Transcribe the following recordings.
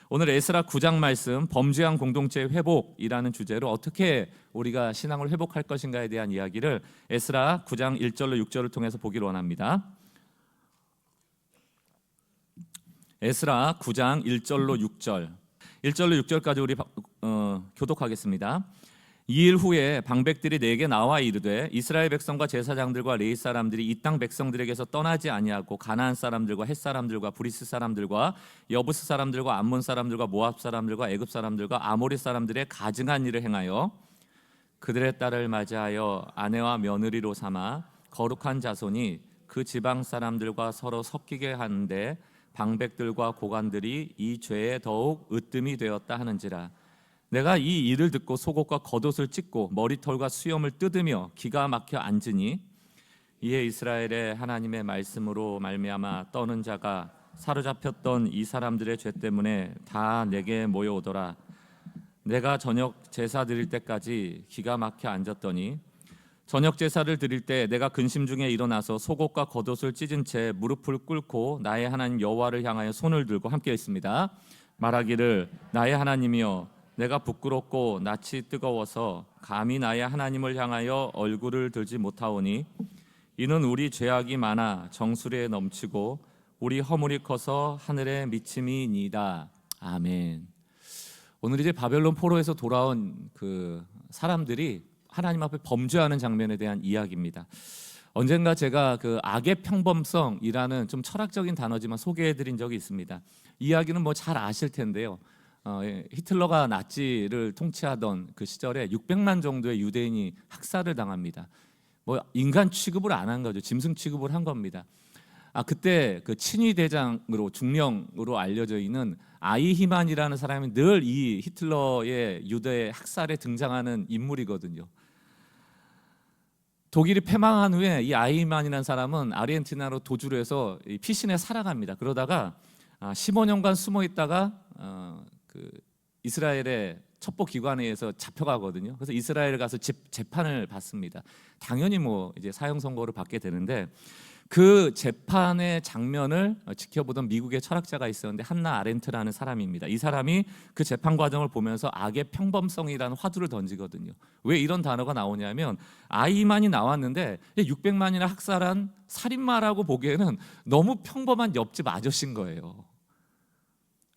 오늘 에스라 9장 말씀 범죄한 공동체 회복이라는 주제로 어떻게 우리가 신앙을 회복할 것인가에 대한 이야기를 에스라 9장 1절로 6절을 통해서 보기를 원합니다. 에스라 9장 1절로 6절 1절로 6절까지 우리 교독하겠습니다. 2일 후에 방백들이 내게 나와 이르되 이스라엘 백성과 제사장들과 레위 사람들이 이 땅 백성들에게서 떠나지 아니하고 가나안 사람들과 헷 사람들과 브리스 사람들과 여부스 사람들과 암몬 사람들과 모압 사람들과 애굽 사람들과 아모리 사람들의 가증한 일을 행하여 그들의 딸을 맞이하여 아내와 며느리로 삼아 거룩한 자손이 그 지방 사람들과 서로 섞이게 하는데 방백들과 고관들이 이 죄에 더욱 으뜸이 되었다 하는지라. 내가 이 일을 듣고 속옷과 겉옷을 찢고 머리털과 수염을 뜯으며 기가 막혀 앉으니 이에 이스라엘의 하나님의 말씀으로 말미암아 떠는 자가 사로잡혔던 이 사람들의 죄 때문에 다 내게 모여오더라. 내가 저녁 제사 드릴 때까지 기가 막혀 앉았더니 저녁 제사를 드릴 때 내가 근심 중에 일어나서 속옷과 겉옷을 찢은 채 무릎을 꿇고 나의 하나님 여호와를 향하여 손을 들고 함께 있습니다. 말하기를 나의 하나님이여 내가 부끄럽고 낯이 뜨거워서 감히 나의 하나님을 향하여 얼굴을 들지 못하오니 이는 우리 죄악이 많아 정수리에 넘치고 우리 허물이 커서 하늘에 미침이니이다. 아멘. 오늘 이제 바벨론 포로에서 돌아온 그 사람들이 하나님 앞에 범죄하는 장면에 대한 이야기입니다. 언젠가 제가 그 악의 평범성이라는 좀 철학적인 단어지만 소개해드린 적이 있습니다. 이야기는 뭐 잘 아실 텐데요. 히틀러가 나치를 통치하던 그 시절에 600만 정도의 유대인이 학살을 당합니다. 뭐 인간 취급을 안 한 거죠. 짐승 취급을 한 겁니다. 그때 그 친위 대장으로 중령으로 알려져 있는 아이히만이라는 사람이 늘 이 히틀러의 유대 학살에 등장하는 인물이거든요. 독일이 패망한 후에 이 아이히만이라는 사람은 아르헨티나로 도주를 해서 피신해 살아갑니다. 그러다가 15년간 숨어 있다가 그 이스라엘의 첩보기관에 의해서 잡혀가거든요. 그래서 이스라엘 가서 재판을 받습니다. 당연히 뭐 이제 사형 선고를 받게 되는데 그 재판의 장면을 지켜보던 미국의 철학자가 있었는데 한나 아렌트라는 사람입니다. 이 사람이 그 재판 과정을 보면서 악의 평범성이라는 화두를 던지거든요. 왜 이런 단어가 나오냐면 아이만이 나왔는데 600만이나 학살한 살인마라고 보기에는 너무 평범한 옆집 아저씨인 거예요.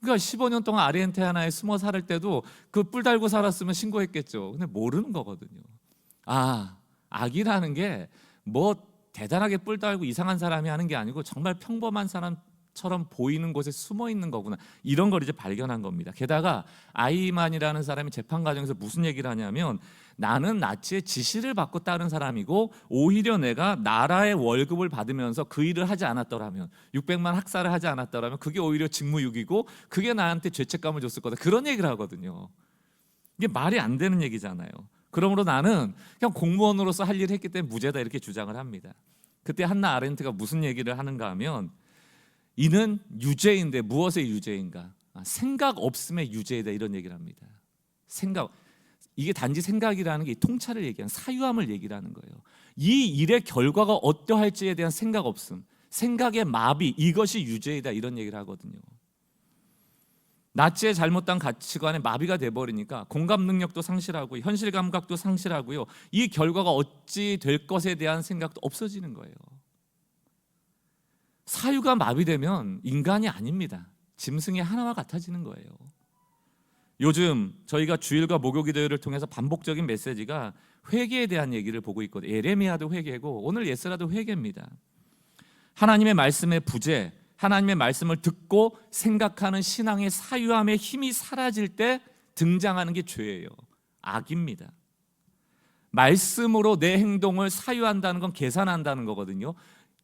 그러니까 15년 동안 아르헨티나에 숨어 살 때도 그 뿔 달고 살았으면 신고했겠죠. 근데 모르는 거거든요. 악이라는 게 뭐 대단하게 뿔 달고 이상한 사람이 하는 게 아니고 정말 평범한 사람처럼 보이는 곳에 숨어 있는 거구나. 이런 걸 이제 발견한 겁니다. 게다가 아이만이라는 사람이 재판 과정에서 무슨 얘기를 하냐면 나는 나치의 지시를 받고 따른 사람이고 오히려 내가 나라의 월급을 받으면서 그 일을 하지 않았더라면 600만 학살을 하지 않았더라면 그게 오히려 직무유기고 그게 나한테 죄책감을 줬을 거다. 그런 얘기를 하거든요. 이게 말이 안 되는 얘기잖아요. 그러므로 나는 그냥 공무원으로서 할 일을 했기 때문에 무죄다 이렇게 주장을 합니다. 그때 한나 아렌트가 무슨 얘기를 하는가 하면 이는 유죄인데 무엇의 유죄인가? 생각 없음의 유죄이다 이런 얘기를 합니다. 생각, 이게 단지 생각이라는 게 통찰을 얘기하는 사유함을 얘기를 하는 거예요. 이 일의 결과가 어떠할지에 대한 생각 없음, 생각의 마비, 이것이 유죄이다 이런 얘기를 하거든요. 나치의 잘못된 가치관에 마비가 돼버리니까 공감 능력도 상실하고 현실 감각도 상실하고요. 이 결과가 어찌 될 것에 대한 생각도 없어지는 거예요. 사유가 마비되면 인간이 아닙니다. 짐승의 하나와 같아지는 거예요. 요즘 저희가 주일과 목요기도를 통해서 반복적인 메시지가 회개에 대한 얘기를 보고 있거든요. 예레미야도 회개고 오늘 예스라도 회개입니다. 하나님의 말씀의 부재, 하나님의 말씀을 듣고 생각하는 신앙의 사유함의 힘이 사라질 때 등장하는 게 죄예요. 악입니다. 말씀으로 내 행동을 사유한다는 건 계산한다는 거거든요.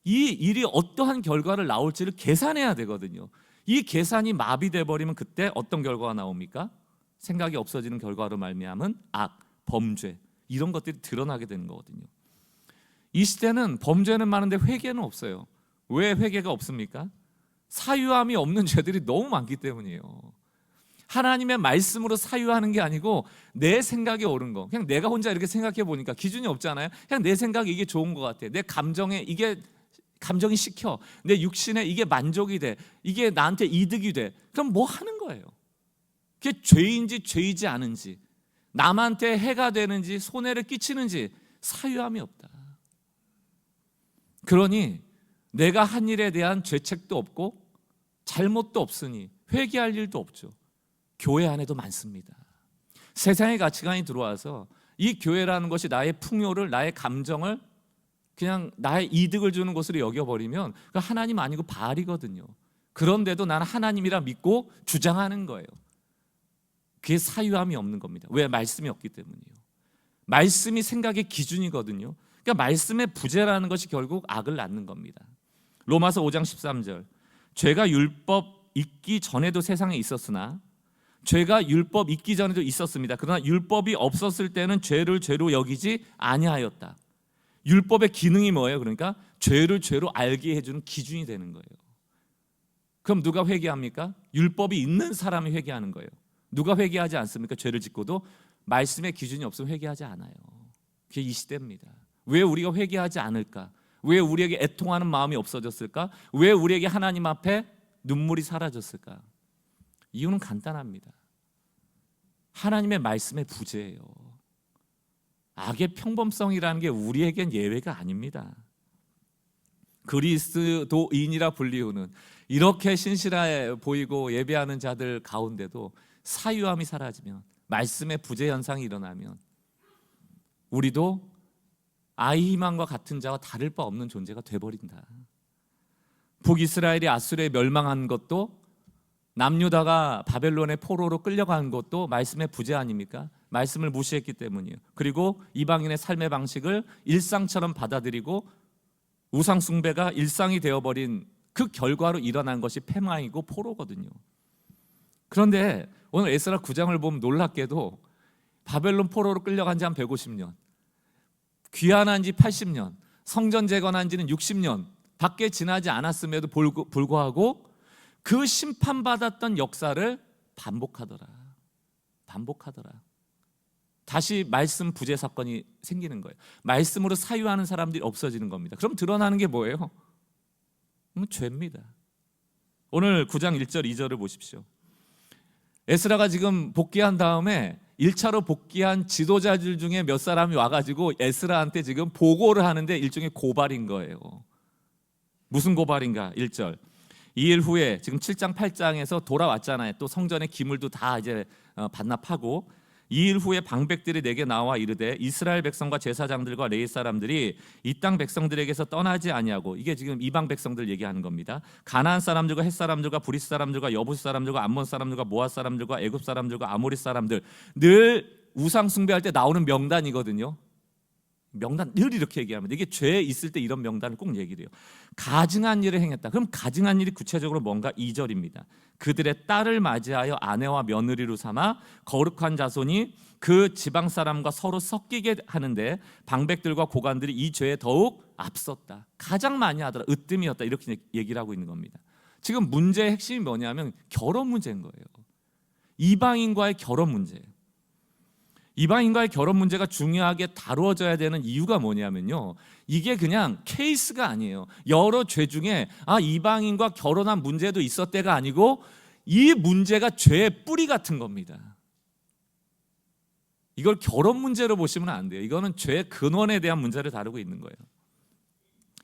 이 일이 어떠한 결과를 나올지를 계산해야 되거든요. 이 계산이 마비돼 버리면 그때 어떤 결과가 나옵니까? 생각이 없어지는 결과로 말미암은 악, 범죄 이런 것들이 드러나게 되는 거거든요. 이 시대는 범죄는 많은데 회개는 없어요. 왜 회개가 없습니까? 사유함이 없는 죄들이 너무 많기 때문이에요. 하나님의 말씀으로 사유하는 게 아니고 내 생각에 옳은 거, 그냥 내가 혼자 이렇게 생각해 보니까 기준이 없잖아요. 그냥 내 생각에 이게 좋은 것 같아. 내 감정에 이게 감정이 식혀. 내 육신에 이게 만족이 돼. 이게 나한테 이득이 돼. 그럼 뭐 하는 거예요. 그게 죄인지 죄이지 않은지, 남한테 해가 되는지 손해를 끼치는지 사유함이 없다. 그러니 내가 한 일에 대한 죄책도 없고 잘못도 없으니 회개할 일도 없죠. 교회 안에도 많습니다. 세상의 가치관이 들어와서 이 교회라는 것이 나의 풍요를, 나의 감정을 그냥 나의 이득을 주는 것으로 여겨버리면 그 하나님 아니고 바알이거든요. 그런데도 나는 하나님이라 믿고 주장하는 거예요. 그게 사유함이 없는 겁니다. 왜? 말씀이 없기 때문이에요. 말씀이 생각의 기준이거든요. 그러니까 말씀의 부재라는 것이 결국 악을 낳는 겁니다. 로마서 5장 13절, 죄가 율법 있기 전에도 세상에 있었으나, 죄가 율법 있기 전에도 있었습니다. 그러나 율법이 없었을 때는 죄를 죄로 여기지 아니하였다. 율법의 기능이 뭐예요? 그러니까 죄를 죄로 알게 해주는 기준이 되는 거예요. 그럼 누가 회개합니까? 율법이 있는 사람이 회개하는 거예요. 누가 회개하지 않습니까? 죄를 짓고도 말씀의 기준이 없으면 회개하지 않아요. 그게 이 시대입니다. 왜 우리가 회개하지 않을까? 왜 우리에게 애통하는 마음이 없어졌을까? 왜 우리에게 하나님 앞에 눈물이 사라졌을까? 이유는 간단합니다. 하나님의 말씀의 부재예요. 악의 평범성이라는 게 우리에겐 예외가 아닙니다. 그리스도인이라 불리우는 이렇게 신실해 보이고 예배하는 자들 가운데도 사유함이 사라지면, 말씀의 부재 현상이 일어나면 우리도 아히만과 같은 자와 다를 바 없는 존재가 돼버린다. 북이스라엘이 아수르에 멸망한 것도, 남유다가 바벨론의 포로로 끌려간 것도 말씀의 부재 아닙니까? 말씀을 무시했기 때문이에요. 그리고 이방인의 삶의 방식을 일상처럼 받아들이고 우상 숭배가 일상이 되어버린 그 결과로 일어난 것이 패망이고 포로거든요. 그런데 오늘 에스라 9장을 보면 놀랍게도 바벨론 포로로 끌려간 지 한 150년, 귀환한 지 80년, 성전 재건한 지는 60년 밖에 지나지 않았음에도 불구하고 그 심판받았던 역사를 반복하더라. 다시 말씀 부재 사건이 생기는 거예요. 말씀으로 사유하는 사람들이 없어지는 겁니다. 그럼 드러나는 게 뭐예요? 죄입니다. 오늘 9장 1절 2절을 보십시오. 에스라가 지금 복귀한 다음에 1차로 복귀한 지도자들 중에 몇 사람이 와가지고 에스라한테 지금 보고를 하는데 일종의 고발인 거예요. 무슨 고발인가? 1절, 2일 후에, 지금 7장 8장에서 돌아왔잖아요. 또 성전의 기물도 다 이제 반납하고, 2일 후에 방백들이 내게 나와 이르되 이스라엘 백성과 제사장들과 레위 사람들이 이 땅 백성들에게서 떠나지 아니하고, 이게 지금 이방 백성들 얘기하는 겁니다. 가나안 사람들과 헷 사람들과 브리스 사람들과 여부스 사람들과 암몬 사람들과 모압 사람들과 애굽 사람들과 아모리 사람들, 늘 우상 숭배할 때 나오는 명단이거든요. 명단 늘 이렇게 얘기합니다. 이게 죄 있을 때 이런 명단을 꼭 얘기를 해요. 가증한 일을 행했다. 그럼 가증한 일이 구체적으로 뭔가? 2절입니다. 그들의 딸을 맞이하여 아내와 며느리로 삼아 거룩한 자손이 그 지방 사람과 서로 섞이게 하는데 방백들과 고관들이 이 죄에 더욱 앞섰다. 가장 많이 하더라. 으뜸이었다. 이렇게 얘기를 하고 있는 겁니다. 지금 문제의 핵심이 뭐냐면 결혼 문제인 거예요. 이방인과의 결혼 문제예요. 이방인과의 결혼 문제가 중요하게 다루어져야 되는 이유가 뭐냐면요, 이게 그냥 케이스가 아니에요. 여러 죄 중에 이방인과 결혼한 문제도 있었대가 아니고, 이 문제가 죄의 뿌리 같은 겁니다. 이걸 결혼 문제로 보시면 안 돼요. 이거는 죄의 근원에 대한 문제를 다루고 있는 거예요.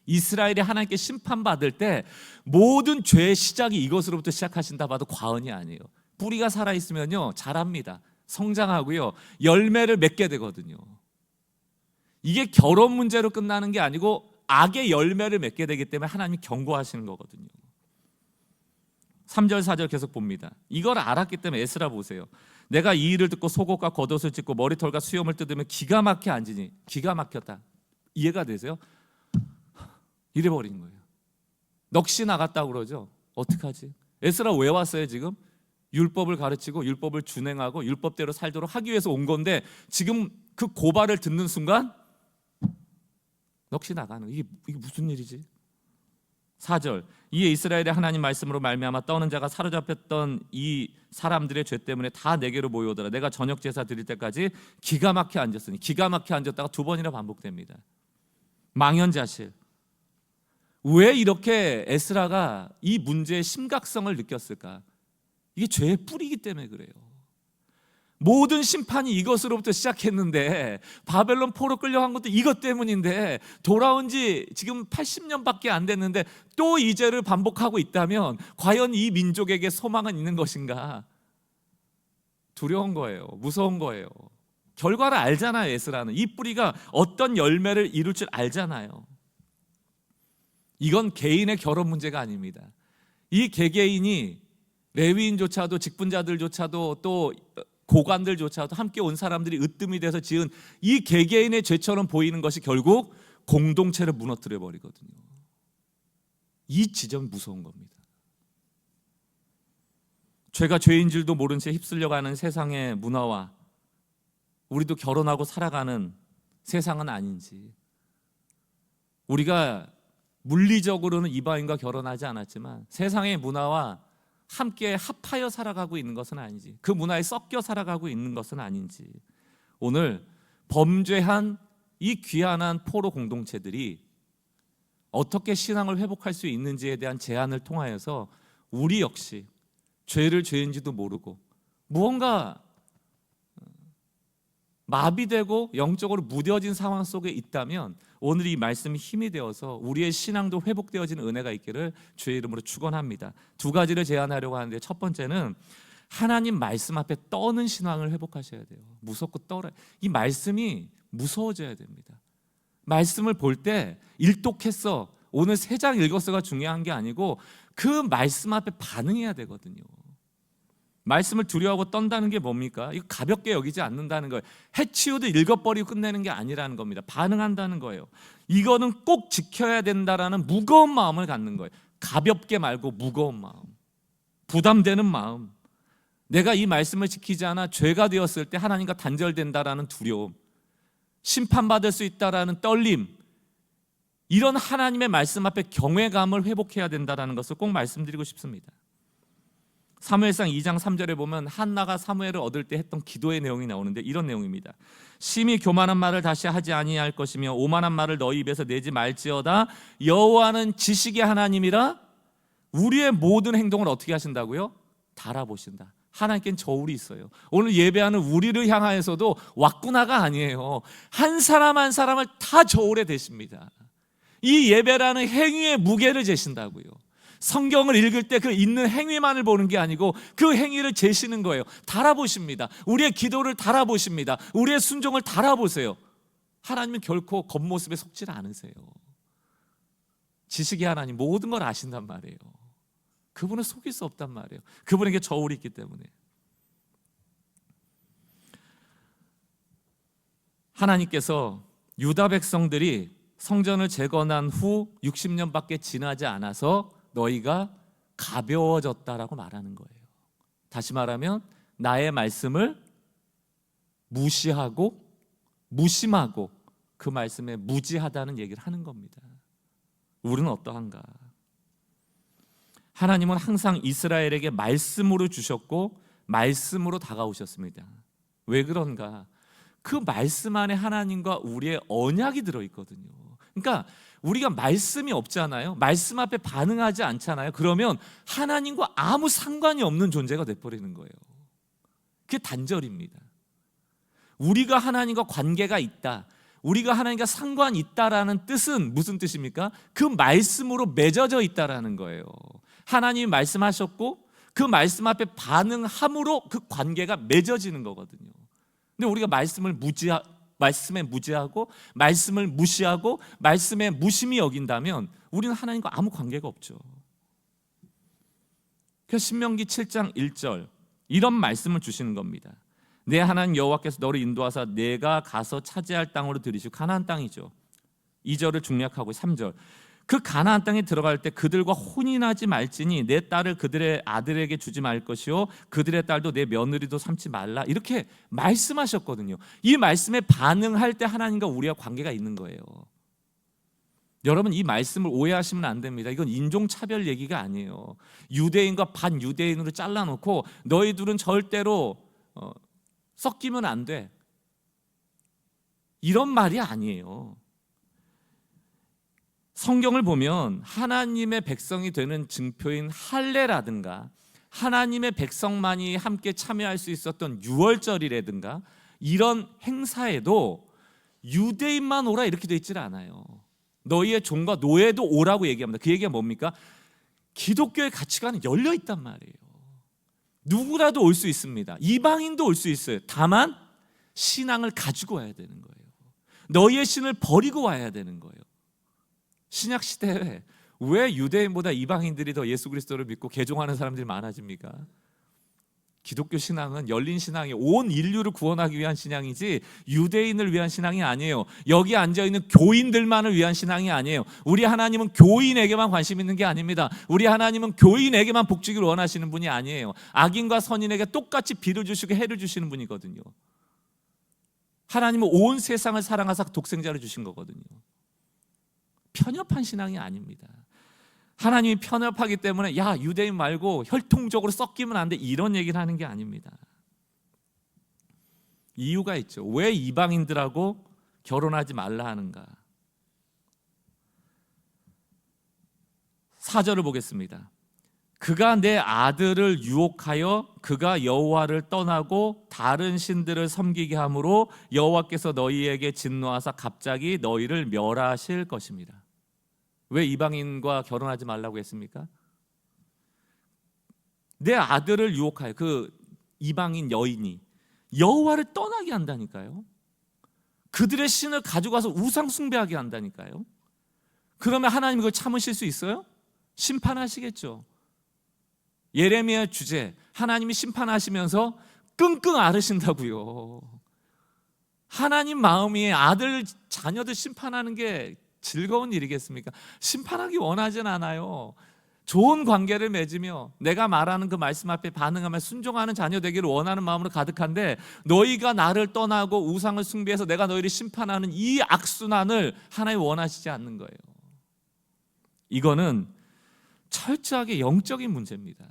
이스라엘이 하나님께 심판받을 때 모든 죄의 시작이 이것으로부터 시작하신다 봐도 과언이 아니에요. 뿌리가 살아있으면요 자랍니다. 성장하고요 열매를 맺게 되거든요. 이게 결혼 문제로 끝나는 게 아니고 악의 열매를 맺게 되기 때문에 하나님이 경고하시는 거거든요. 3절 4절 계속 봅니다. 이걸 알았기 때문에 에스라 보세요. 내가 이 일을 듣고 속옷과 겉옷을 찢고 머리털과 수염을 뜯으며 기가 막혀 앉으니, 기가 막혔다. 이해가 되세요? 이래버린 거예요. 넋이 나갔다고 그러죠. 어떡하지? 에스라 왜 왔어요 지금? 율법을 가르치고 율법을 준행하고 율법대로 살도록 하기 위해서 온 건데, 지금 그 고발을 듣는 순간 넋이 나가는 거예요. 이게 무슨 일이지? 4절, 이에 이스라엘의 하나님 말씀으로 말미암아 떠는 자가 사로잡혔던 이 사람들의 죄 때문에 다 내게로 모여오더라. 내가 저녁 제사 드릴 때까지 기가 막혀 앉았으니, 기가 막혀 앉았다가 2번이나 반복됩니다. 망연자실. 왜 이렇게 에스라가 이 문제의 심각성을 느꼈을까? 이게 죄의 뿌리이기 때문에 그래요. 모든 심판이 이것으로부터 시작했는데, 바벨론 포로 끌려간 것도 이것 때문인데, 돌아온 지 지금 80년밖에 안 됐는데 또 이 죄를 반복하고 있다면 과연 이 민족에게 소망은 있는 것인가? 두려운 거예요. 무서운 거예요. 결과를 알잖아요. 에스라는 이 뿌리가 어떤 열매를 이룰 줄 알잖아요. 이건 개인의 결혼 문제가 아닙니다. 이 개개인이, 레위인조차도, 직분자들조차도, 또 고관들조차도, 함께 온 사람들이 으뜸이 돼서 지은 이 개개인의 죄처럼 보이는 것이 결국 공동체를 무너뜨려 버리거든요. 이 지점이 무서운 겁니다. 죄가 죄인 줄도 모른 채 휩쓸려가는 세상의 문화와 우리도 결혼하고 살아가는 세상은 아닌지, 우리가 물리적으로는 이방인과 결혼하지 않았지만 세상의 문화와 함께 합하여 살아가고 있는 것은 아닌지, 그 문화에 섞여 살아가고 있는 것은 아닌지, 오늘 범죄한 이 귀한한 포로 공동체들이 어떻게 신앙을 회복할 수 있는지에 대한 제안을 통하여서 우리 역시 죄를 죄인지도 모르고 무언가 마비되고 영적으로 무뎌진 상황 속에 있다면 오늘 이 말씀이 힘이 되어서 우리의 신앙도 회복되어지는 은혜가 있기를 주의 이름으로 축원합니다. 두 가지를 제안하려고 하는데, 첫 번째는 하나님 말씀 앞에 떠는 신앙을 회복하셔야 돼요. 무섭고 떨어요. 이 말씀이 무서워져야 됩니다. 말씀을 볼 때 일독했어, 오늘 3장 읽었어가 중요한 게 아니고 그 말씀 앞에 반응해야 되거든요. 말씀을 두려워하고 떤다는 게 뭡니까? 이거 가볍게 여기지 않는다는 거예요. 해치우도 읽어버리고 끝내는 게 아니라는 겁니다. 반응한다는 거예요. 이거는 꼭 지켜야 된다라는 무거운 마음을 갖는 거예요. 가볍게 말고 무거운 마음, 부담되는 마음. 내가 이 말씀을 지키지 않아 죄가 되었을 때 하나님과 단절된다라는 두려움, 심판받을 수 있다라는 떨림, 이런 하나님의 말씀 앞에 경외감을 회복해야 된다는 것을 꼭 말씀드리고 싶습니다. 사무엘상 2장 3절에 보면 한나가 사무엘을 얻을 때 했던 기도의 내용이 나오는데 이런 내용입니다. 심히 교만한 말을 다시 하지 아니할 것이며 오만한 말을 너희 입에서 내지 말지어다. 여호와는 지식의 하나님이라 우리의 모든 행동을 어떻게 하신다고요? 달아보신다. 하나님께는 저울이 있어요. 오늘 예배하는 우리를 향하여서도 왁구나가 아니에요. 한 사람 한 사람을 다 저울에 대십니다. 이 예배라는 행위의 무게를 재신다고요. 성경을 읽을 때 그 있는 행위만을 보는 게 아니고 그 행위를 재시는 거예요. 달아보십니다. 우리의 기도를 달아보십니다. 우리의 순종을 달아보세요. 하나님은 결코 겉모습에 속지 않으세요. 지식의 하나님, 모든 걸 아신단 말이에요. 그분은 속일 수 없단 말이에요. 그분에게 저울이 있기 때문에. 하나님께서 유다 백성들이 성전을 재건한 후 60년밖에 지나지 않아서 너희가 가벼워졌다라고 말하는 거예요. 다시 말하면 나의 말씀을 무시하고 무심하고 그 말씀에 무지하다는 얘기를 하는 겁니다. 우리는 어떠한가? 하나님은 항상 이스라엘에게 말씀으로 주셨고 말씀으로 다가오셨습니다. 왜 그런가? 그 말씀 안에 하나님과 우리의 언약이 들어있거든요. 그러니까 우리가 말씀이 없잖아요. 말씀 앞에 반응하지 않잖아요. 그러면 하나님과 아무 상관이 없는 존재가 돼버리는 거예요. 그게 단절입니다. 우리가 하나님과 관계가 있다, 우리가 하나님과 상관이 있다라는 뜻은 무슨 뜻입니까? 그 말씀으로 맺어져 있다라는 거예요. 하나님이 말씀하셨고 그 말씀 앞에 반응함으로 그 관계가 맺어지는 거거든요. 근데 우리가 말씀에 무지하고 말씀을 무시하고 말씀에 무심히 여긴다면 우리는 하나님과 아무 관계가 없죠. 그래서 신명기 7장 1절 이런 말씀을 주시는 겁니다. 내 하나님 여호와께서 너를 인도하사 내가 가서 차지할 땅으로 들이시고, 가나안 땅이죠. 2절을 중략하고 3절 그 가나안 땅에 들어갈 때 그들과 혼인하지 말지니 내 딸을 그들의 아들에게 주지 말 것이요 그들의 딸도 내 며느리도 삼지 말라, 이렇게 말씀하셨거든요. 이 말씀에 반응할 때 하나님과 우리와 관계가 있는 거예요. 여러분, 이 말씀을 오해하시면 안 됩니다. 이건 인종차별 얘기가 아니에요. 유대인과 반유대인으로 잘라놓고 너희 둘은 절대로 섞이면 안 돼, 이런 말이 아니에요. 성경을 보면 하나님의 백성이 되는 증표인 할례라든가 하나님의 백성만이 함께 참여할 수 있었던 유월절이라든가 이런 행사에도 유대인만 오라 이렇게 돼 있질 않아요. 너희의 종과 노예도 오라고 얘기합니다. 그 얘기가 뭡니까? 기독교의 가치관은 열려 있단 말이에요. 누구라도 올 수 있습니다. 이방인도 올 수 있어요. 다만 신앙을 가지고 와야 되는 거예요. 너희의 신을 버리고 와야 되는 거예요. 신약 시대에 왜 유대인보다 이방인들이 더 예수 그리스도를 믿고 개종하는 사람들이 많아집니까? 기독교 신앙은 열린 신앙이 온 인류를 구원하기 위한 신앙이지 유대인을 위한 신앙이 아니에요. 여기 앉아있는 교인들만을 위한 신앙이 아니에요. 우리 하나님은 교인에게만 관심 있는 게 아닙니다. 우리 하나님은 교인에게만 복 주기를 원하시는 분이 아니에요. 악인과 선인에게 똑같이 비를 주시고 해를 주시는 분이거든요. 하나님은 온 세상을 사랑하사 독생자를 주신 거거든요. 편협한 신앙이 아닙니다. 하나님이 편협하기 때문에 야 유대인 말고 혈통적으로 섞이면 안 돼 이런 얘기를 하는 게 아닙니다. 이유가 있죠. 왜 이방인들하고 결혼하지 말라 하는가? 4절을 보겠습니다. 그가 내 아들을 유혹하여 그가 여호와를 떠나고 다른 신들을 섬기게 함으로 여호와께서 너희에게 진노하사 갑자기 너희를 멸하실 것입니다. 왜 이방인과 결혼하지 말라고 했습니까? 내 아들을 유혹하여 그 이방인 여인이 여호와를 떠나게 한다니까요. 그들의 신을 가지고 와서 우상 숭배하게 한다니까요. 그러면 하나님 그걸 참으실 수 있어요? 심판하시겠죠. 예레미야 주제, 하나님이 심판하시면서 끙끙 앓으신다고요. 하나님 마음이 아들, 자녀들 심판하는 게 즐거운 일이겠습니까? 심판하기 원하진 않아요. 좋은 관계를 맺으며 내가 말하는 그 말씀 앞에 반응하며 순종하는 자녀 되기를 원하는 마음으로 가득한데 너희가 나를 떠나고 우상을 숭배해서 내가 너희를 심판하는 이 악순환을 하나님 원하시지 않는 거예요. 이거는 철저하게 영적인 문제입니다.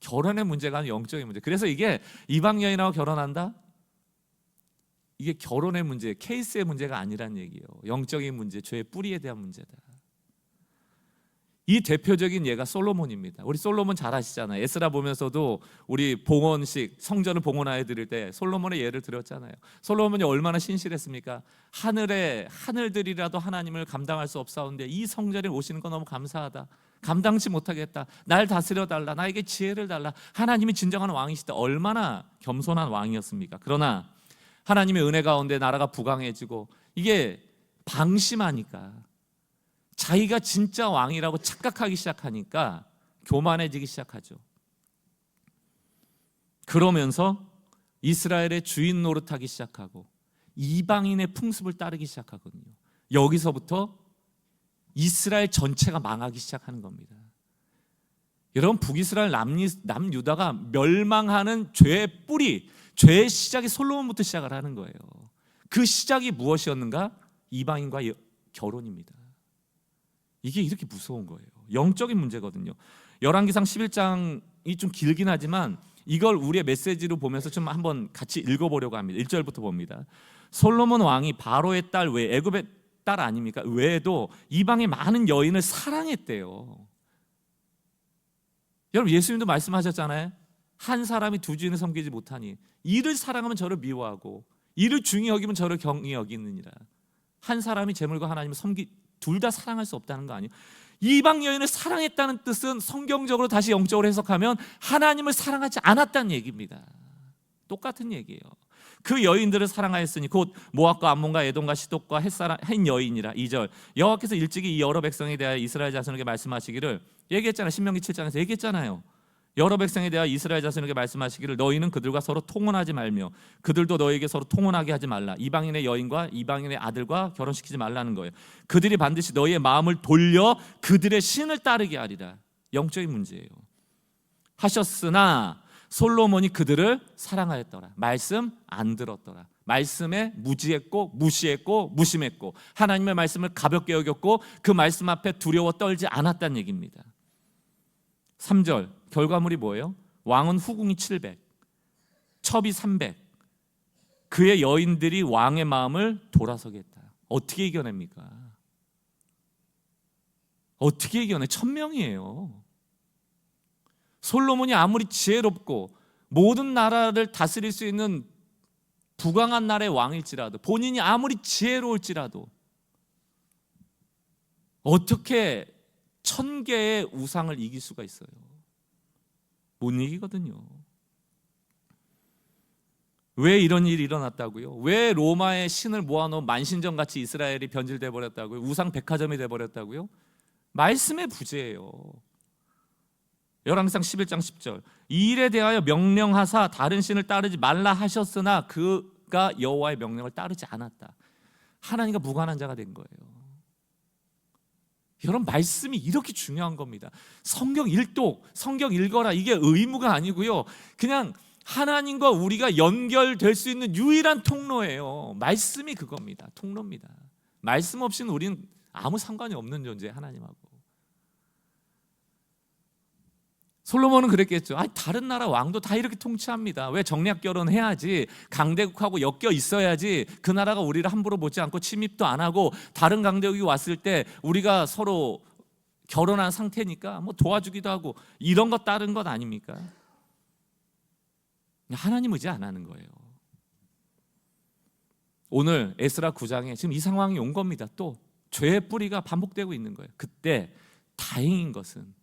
결혼의 문제가 아니라 영적인 문제. 그래서 이게 이방 여인하고 결혼한다? 이게 결혼의 문제, 케이스의 문제가 아니란 얘기예요. 영적인 문제, 죄의 뿌리에 대한 문제다. 이 대표적인 예가 솔로몬입니다. 우리 솔로몬 잘 아시잖아요. 에스라 보면서도 우리 봉헌식, 성전을 봉헌하여 드릴 때 솔로몬의 예를 들었잖아요. 솔로몬이 얼마나 신실했습니까? 하늘의 하늘들이라도 하나님을 감당할 수 없사온데 이 성전에 오시는 거 너무 감사하다. 감당치 못하겠다. 날 다스려 달라. 나에게 지혜를 달라. 하나님이 진정한 왕이시다. 얼마나 겸손한 왕이었습니까? 그러나 하나님의 은혜 가운데 나라가 부강해지고 이게 방심하니까 자기가 진짜 왕이라고 착각하기 시작하니까 교만해지기 시작하죠. 그러면서 이스라엘의 주인 노릇하기 시작하고 이방인의 풍습을 따르기 시작하거든요. 여기서부터 이스라엘 전체가 망하기 시작하는 겁니다. 여러분, 북이스라엘 남유다가 멸망하는 죄의 뿌리, 죄의 시작이 솔로몬부터 시작을 하는 거예요. 그 시작이 무엇이었는가? 이방인과 결혼입니다. 이게 이렇게 무서운 거예요. 영적인 문제거든요. 열왕기상 11장이 좀 길긴 하지만 이걸 우리의 메시지로 보면서 좀 한번 같이 읽어보려고 합니다. 1절부터 봅니다. 솔로몬 왕이 바로의 딸 외에, 애굽의 딸 아닙니까? 외에도 이방의 많은 여인을 사랑했대요. 여러분, 예수님도 말씀하셨잖아요. 한 사람이 두 주인을 섬기지 못하니 이를 사랑하면 저를 미워하고 이를 중히 여기면 저를 경히 여기느니라. 한 사람이 재물과 하나님을 둘 다 사랑할 수 없다는 거 아니에요? 이방 여인을 사랑했다는 뜻은 성경적으로 다시 영적으로 해석하면 하나님을 사랑하지 않았다는 얘기입니다. 똑같은 얘기예요. 그 여인들을 사랑하였으니 곧 모압과 암몬과 에돔과 시독과 헷 여인이라. 2절, 여호와께서 일찍이 이 여러 백성에 대하여 이스라엘 자손에게 말씀하시기를, 얘기했잖아요. 신명기 7장에서 얘기했잖아요. 여러 백성에 대하여 이스라엘 자손에게 말씀하시기를 너희는 그들과 서로 통혼하지 말며 그들도 너희에게 서로 통혼하게 하지 말라. 이방인의 여인과 이방인의 아들과 결혼시키지 말라는 거예요. 그들이 반드시 너희의 마음을 돌려 그들의 신을 따르게 하리라. 영적인 문제예요. 하셨으나 솔로몬이 그들을 사랑하였더라. 말씀 안 들었더라. 말씀에 무지했고 무시했고 무심했고 하나님의 말씀을 가볍게 여겼고 그 말씀 앞에 두려워 떨지 않았다는 얘기입니다. 3절, 결과물이 뭐예요? 왕은 후궁이 700, 첩이 300. 그의 여인들이 왕의 마음을 돌아서게 했다. 어떻게 이겨냅니까? 어떻게 이겨내? 1000명이에요. 솔로몬이 아무리 지혜롭고 모든 나라를 다스릴 수 있는 부강한 나라의 왕일지라도, 본인이 아무리 지혜로울지라도 어떻게 1000개의 우상을 이길 수가 있어요? 못 이기거든요. 왜 이런 일이 일어났다고요? 왜 로마의 신을 모아놓은 만신전같이 이스라엘이 변질돼 버렸다고요? 우상 백화점이 돼 버렸다고요? 말씀의 부재예요. 열왕기상 11장 10절, 이 일에 대하여 명령하사 다른 신을 따르지 말라 하셨으나 그가 여호와의 명령을 따르지 않았다. 하나님과 무관한 자가 된 거예요. 여러분, 말씀이 이렇게 중요한 겁니다. 성경 읽독, 성경 읽어라, 이게 의무가 아니고요, 그냥 하나님과 우리가 연결될 수 있는 유일한 통로예요. 말씀이 그겁니다. 통로입니다. 말씀 없이는 우리는 아무 상관이 없는 존재예요, 하나님하고. 솔로몬은 그랬겠죠. 다른 나라 왕도 다 이렇게 통치합니다. 왜 정략 결혼해야지, 강대국하고 엮여 있어야지, 그 나라가 우리를 함부로 보지 않고 침입도 안 하고, 다른 강대국이 왔을 때 우리가 서로 결혼한 상태니까 뭐 도와주기도 하고, 이런 것 따른 것 아닙니까? 하나님 의지 안 하는 거예요. 오늘 에스라 9장에 지금 이 상황이 온 겁니다. 또 죄의 뿌리가 반복되고 있는 거예요. 그때 다행인 것은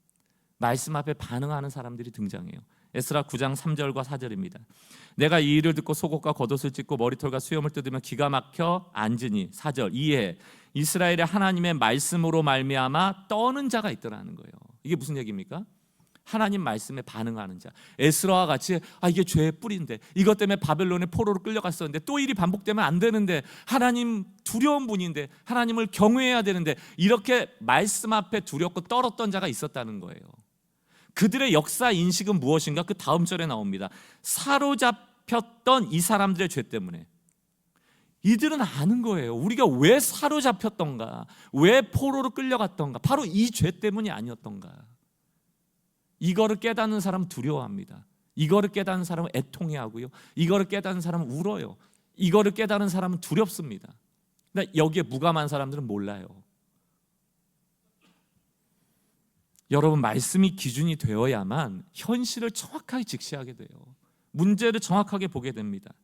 말씀 앞에 반응하는 사람들이 등장해요. 에스라 9장 3절과 4절입니다. 내가 이 일을 듣고 속옷과 겉옷을 찢고 머리털과 수염을 뜯으며 기가 막혀 앉으니, 4절, 이에 이스라엘의 하나님의 말씀으로 말미암아 떠는 자가 있더라는 거예요. 이게 무슨 얘기입니까? 하나님 말씀에 반응하는 자. 에스라와 같이 이게 죄의 뿌리인데, 이것 때문에 바벨론의 포로로 끌려갔었는데 또 일이 반복되면 안 되는데, 하나님 두려운 분인데, 하나님을 경외해야 되는데, 이렇게 말씀 앞에 두렵고 떨었던 자가 있었다는 거예요. 그들의 역사 인식은 무엇인가? 그 다음 절에 나옵니다. 사로잡혔던 이 사람들의 죄 때문에. 이들은 아는 거예요. 우리가 왜 사로잡혔던가, 왜 포로로 끌려갔던가, 바로 이 죄 때문이 아니었던가. 이거를 깨닫는 사람은 두려워합니다. 이거를 깨닫는 사람은 애통해하고요, 이거를 깨닫는 사람은 울어요. 이거를 깨닫는 사람은 두렵습니다. 근데 여기에 무감한 사람들은 몰라요. 여러분, 말씀이 기준이 되어야만 현실을 정확하게 직시하게 돼요. 문제를 정확하게 보게 됩니다.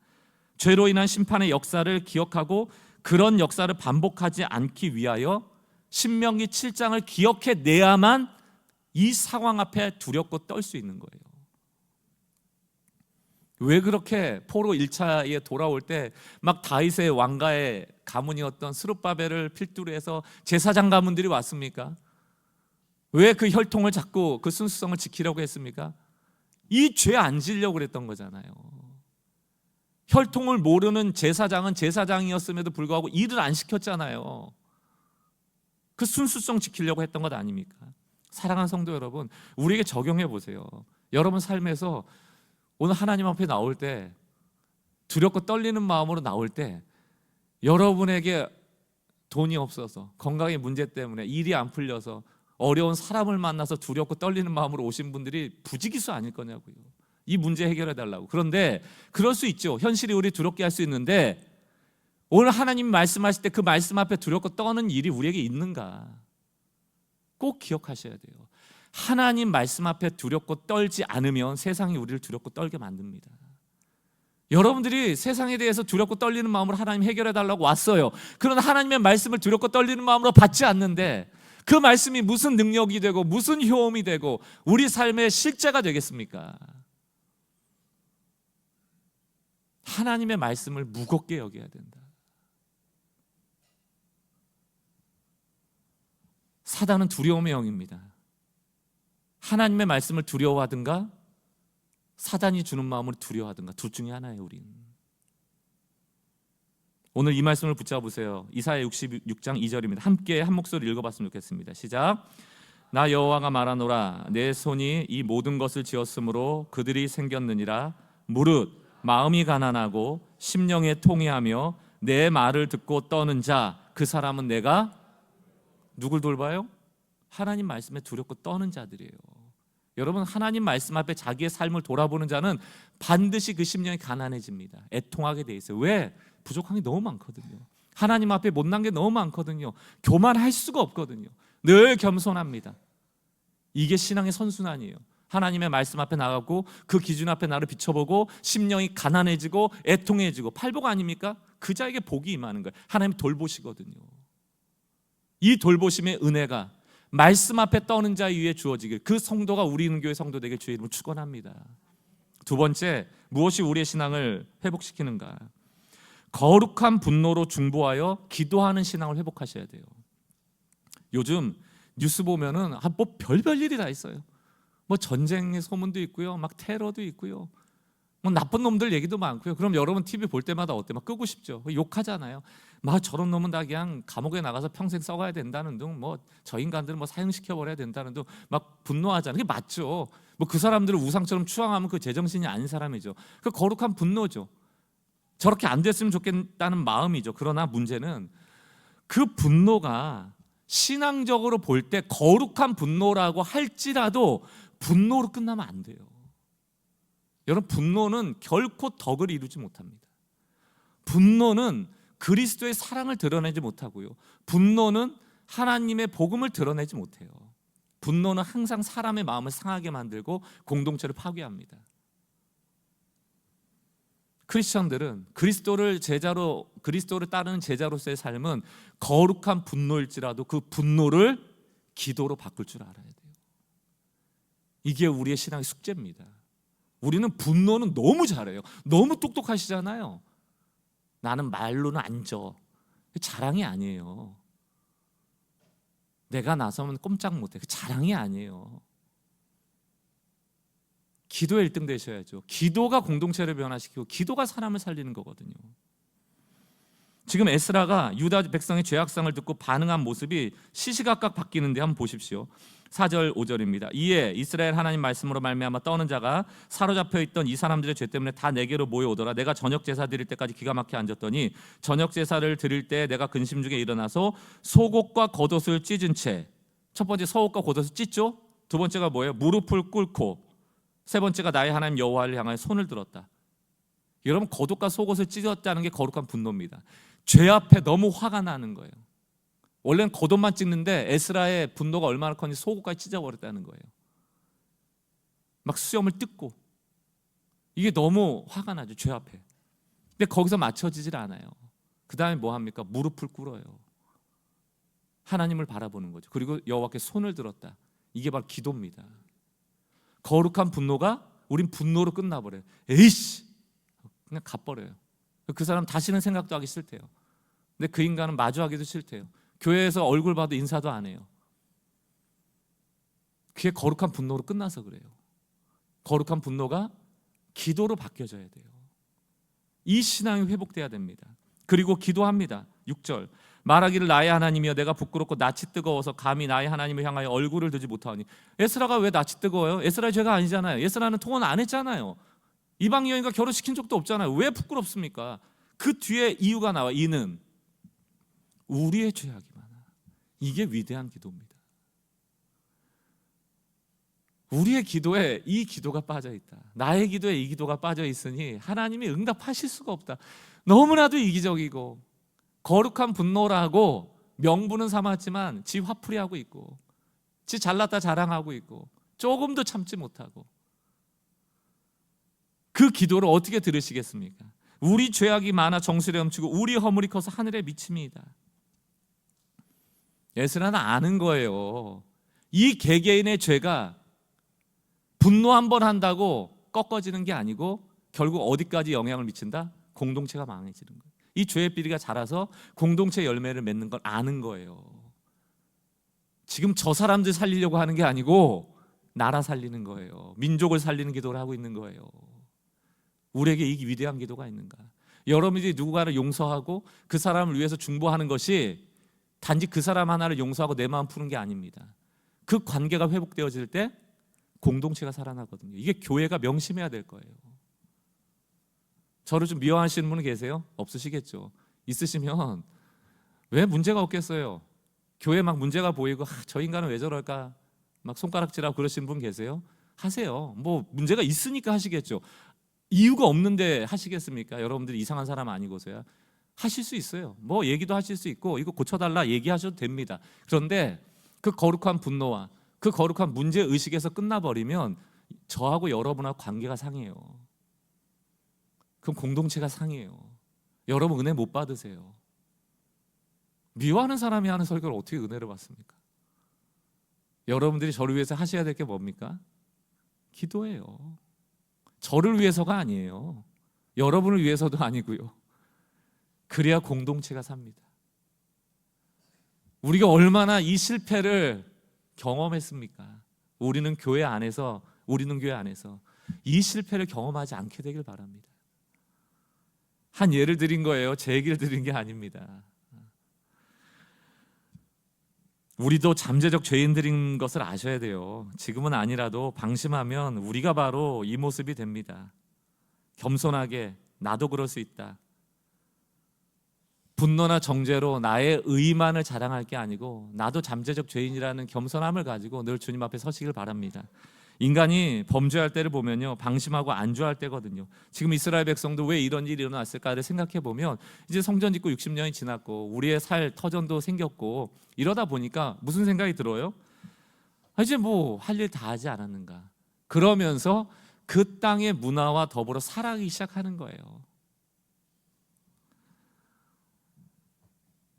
죄로 인한 심판의 역사를 기억하고 그런 역사를 반복하지 않기 위하여 신명기 7장을 기억해내야만 이 상황 앞에 두렵고 떨 수 있는 거예요. 왜 그렇게 포로 1차에 돌아올 때 막 다윗의 왕가의 가문이었던 스룹바벨을 필두로 해서 제사장 가문들이 왔습니까? 왜 그 혈통을 잡고 그 순수성을 지키려고 했습니까? 이 죄 안 지려고 그랬던 거잖아요. 혈통을 모르는 제사장은 제사장이었음에도 불구하고 일을 안 시켰잖아요. 그 순수성 지키려고 했던 것 아닙니까? 사랑하는 성도 여러분, 우리에게 적용해 보세요. 여러분 삶에서 오늘 하나님 앞에 나올 때, 두렵고 떨리는 마음으로 나올 때, 여러분에게 돈이 없어서, 건강의 문제 때문에 일이 안 풀려서 어려운 사람을 만나서 두렵고 떨리는 마음으로 오신 분들이 부지기수 아닐 거냐고요. 이 문제 해결해 달라고. 그런데 그럴 수 있죠. 현실이 우리 두렵게 할 수 있는데, 오늘 하나님이 말씀하실 때 그 말씀 앞에 두렵고 떠는 일이 우리에게 있는가? 꼭 기억하셔야 돼요. 하나님 말씀 앞에 두렵고 떨지 않으면 세상이 우리를 두렵고 떨게 만듭니다. 여러분들이 세상에 대해서 두렵고 떨리는 마음으로 하나님 해결해 달라고 왔어요. 그러나 하나님의 말씀을 두렵고 떨리는 마음으로 받지 않는데, 그 말씀이 무슨 능력이 되고 무슨 효험이 되고 우리 삶의 실제가 되겠습니까? 하나님의 말씀을 무겁게 여겨야 된다. 사단은 두려움의 영입니다. 하나님의 말씀을 두려워하든가 사단이 주는 마음으로 두려워하든가, 둘 중에 하나예요. 우리는 오늘 이 말씀을 붙잡으세요. 이사야 66장 2절입니다. 함께 한 목소리 읽어봤으면 좋겠습니다. 시작. 나 여호와가 말하노라, 내 손이 이 모든 것을 지었으므로 그들이 생겼느니라. 무릇 마음이 가난하고 심령에 통회하며 내 말을 듣고 떠는 자, 그 사람은 내가 누굴 돌봐요? 하나님 말씀에 두렵고 떠는 자들이에요. 여러분, 하나님 말씀 앞에 자기의 삶을 돌아보는 자는 반드시 그 심령이 가난해집니다. 애통하게 돼 있어요. 왜? 부족한 게 너무 많거든요. 하나님 앞에 못난 게 너무 많거든요. 교만할 수가 없거든요. 늘 겸손합니다. 이게 신앙의 선순환이에요. 하나님의 말씀 앞에 나가고 그 기준 앞에 나를 비춰보고 심령이 가난해지고 애통해지고 팔복 아닙니까? 그 자에게 복이 임하는 거예요. 하나님 돌보시거든요. 이 돌보심의 은혜가 말씀 앞에 떠는 자 위에 주어지길, 그 성도가 우리 있는 교회 성도 되길 주의 이름으로 축원합니다. 두 번째, 무엇이 우리의 신앙을 회복시키는가? 거룩한 분노로 중보하여 기도하는 신앙을 회복하셔야 돼요. 요즘 뉴스 보면은 뭐 별별 일이 다 있어요. 뭐 전쟁의 소문도 있고요, 막 테러도 있고요, 뭐 나쁜 놈들 얘기도 많고요. 그럼 여러분 TV 볼 때마다 어때? 막 끄고 싶죠. 욕하잖아요. 막 저런 놈은 다 그냥 감옥에 나가서 평생 썩어야 된다는 등, 뭐 저 인간들은 뭐 사형시켜 버려야 된다는 등 막 분노하잖아요. 그게 맞죠. 뭐 그 사람들을 우상처럼 추앙하면 그 제정신이 아닌 사람이죠. 그 거룩한 분노죠. 저렇게 안 됐으면 좋겠다는 마음이죠. 그러나 문제는 그 분노가 신앙적으로 볼 때 거룩한 분노라고 할지라도 분노로 끝나면 안 돼요. 여러분, 분노는 결코 덕을 이루지 못합니다. 분노는 그리스도의 사랑을 드러내지 못하고요, 분노는 하나님의 복음을 드러내지 못해요. 분노는 항상 사람의 마음을 상하게 만들고 공동체를 파괴합니다. 크리스천들은 그리스도를 따르는 제자로서의 삶은 거룩한 분노일지라도 그 분노를 기도로 바꿀 줄 알아야 돼요. 이게 우리의 신앙의 숙제입니다. 우리는 분노는 너무 잘해요. 너무 똑똑하시잖아요. 나는 말로는 안 져. 자랑이 아니에요. 내가 나서면 꼼짝 못해. 자랑이 아니에요. 기도에 1등 되셔야죠. 기도가 공동체를 변화시키고 기도가 사람을 살리는 거거든요. 지금 에스라가 유다 백성의 죄악상을 듣고 반응한 모습이 시시각각 바뀌는데 한번 보십시오. 4절 5절입니다. 이에 이스라엘 하나님 말씀으로 말미암아 떠는 자가 사로잡혀 있던 이 사람들의 죄 때문에 다 내게로 모여오더라. 내가 저녁 제사 드릴 때까지 기가 막혀 앉았더니 저녁 제사를 드릴 때 내가 근심 중에 일어나서 속옷과 겉옷을 찢은 채, 첫 번째 속옷과 겉옷을 찢죠. 두 번째가 뭐예요? 무릎을 꿇고, 세 번째가 나의 하나님 여호와를 향하여 손을 들었다. 여러분, 겉옷과 속옷을 찢었다는 게 거룩한 분노입니다. 죄 앞에 너무 화가 나는 거예요. 원래는 겉옷만 찍는데 에스라의 분노가 얼마나 컸는지 속옷까지 찢어버렸다는 거예요. 막 수염을 뜯고, 이게 너무 화가 나죠, 죄 앞에. 근데 거기서 맞춰지질 않아요. 그 다음에 뭐 합니까? 무릎을 꿇어요. 하나님을 바라보는 거죠. 그리고 여호와께 손을 들었다. 이게 바로 기도입니다. 거룩한 분노가 우린 분노로 끝나버려요. 에이씨, 그냥 가버려요. 그 사람 다시는 생각도 하기 싫대요. 근데 그 인간은 마주하기도 싫대요. 교회에서 얼굴 봐도 인사도 안 해요. 그게 거룩한 분노로 끝나서 그래요. 거룩한 분노가 기도로 바뀌어져야 돼요. 이 신앙이 회복돼야 됩니다. 그리고 기도합니다. 6절, 말하기를 나의 하나님이여 내가 부끄럽고 낯이 뜨거워서 감히 나의 하나님을 향하여 얼굴을 들지 못하오니. 에스라가 왜 낯이 뜨거워요? 에스라의 죄가 아니잖아요. 에스라는 통혼 안 했잖아요. 이방 여인과 결혼시킨 적도 없잖아요. 왜 부끄럽습니까? 그 뒤에 이유가 나와. 이는 우리의 죄악이 많아. 이게 위대한 기도입니다. 우리의 기도에 이 기도가 빠져 있다. 나의 기도에 이 기도가 빠져 있으니 하나님이 응답하실 수가 없다. 너무나도 이기적이고 거룩한 분노라고 명분은 삼았지만 지 화풀이하고 있고, 지 잘났다 자랑하고 있고, 조금도 참지 못하고, 그 기도를 어떻게 들으시겠습니까? 우리 죄악이 많아 정수리 넘치고 우리 허물이 커서 하늘에 미침이다. 에스라는 아는 거예요. 이 개개인의 죄가 분노 한번 한다고 꺾어지는 게 아니고 결국 어디까지 영향을 미친다? 공동체가 망해지는 거예요. 이 죄의 비리가 자라서 공동체 열매를 맺는 걸 아는 거예요. 지금 저 사람들 살리려고 하는 게 아니고 나라 살리는 거예요. 민족을 살리는 기도를 하고 있는 거예요. 우리에게 이 위대한 기도가 있는가? 여러분들이 누군가를 용서하고 그 사람을 위해서 중보하는 것이 단지 그 사람 하나를 용서하고 내 마음 푸는 게 아닙니다. 그 관계가 회복되어질 때 공동체가 살아나거든요. 이게 교회가 명심해야 될 거예요. 저를 좀 미워하시는 분은 계세요? 없으시겠죠. 있으시면 왜 문제가 없겠어요? 교회 막 문제가 보이고 저 인간은 왜 저럴까? 막 손가락질하고 그러시는 분 계세요? 하세요. 뭐 문제가 있으니까 하시겠죠. 이유가 없는데 하시겠습니까? 여러분들이 이상한 사람 아니고서야. 하실 수 있어요. 뭐 얘기도 하실 수 있고 이거 고쳐달라 얘기하셔도 됩니다. 그런데 그 거룩한 분노와 그 거룩한 문제의식에서 끝나버리면 저하고 여러분하고 관계가 상해요. 그럼 공동체가 상해요. 여러분 은혜 못 받으세요. 미워하는 사람이 하는 설교를 어떻게 은혜를 받습니까? 여러분들이 저를 위해서 하셔야 될 게 뭡니까? 기도예요. 저를 위해서가 아니에요. 여러분을 위해서도 아니고요. 그래야 공동체가 삽니다. 우리가 얼마나 이 실패를 경험했습니까? 우리는 교회 안에서 이 실패를 경험하지 않게 되길 바랍니다. 한 예를 드린 거예요. 제 얘기를 드린 게 아닙니다. 우리도 잠재적 죄인들인 것을 아셔야 돼요. 지금은 아니라도 방심하면 우리가 바로 이 모습이 됩니다. 겸손하게 나도 그럴 수 있다. 분노나 정죄로 나의 의만을 자랑할 게 아니고 나도 잠재적 죄인이라는 겸손함을 가지고 늘 주님 앞에 서시길 바랍니다. 인간이 범죄할 때를 보면요, 방심하고 안주할 때거든요. 지금 이스라엘 백성도 왜 이런 일이 일어났을까를 생각해 보면 이제 성전 짓고 60년이 지났고 우리의 살 터전도 생겼고 이러다 보니까 무슨 생각이 들어요? 이제 뭐 할 일 다 하지 않았는가? 그러면서 그 땅의 문화와 더불어 살아가기 시작하는 거예요.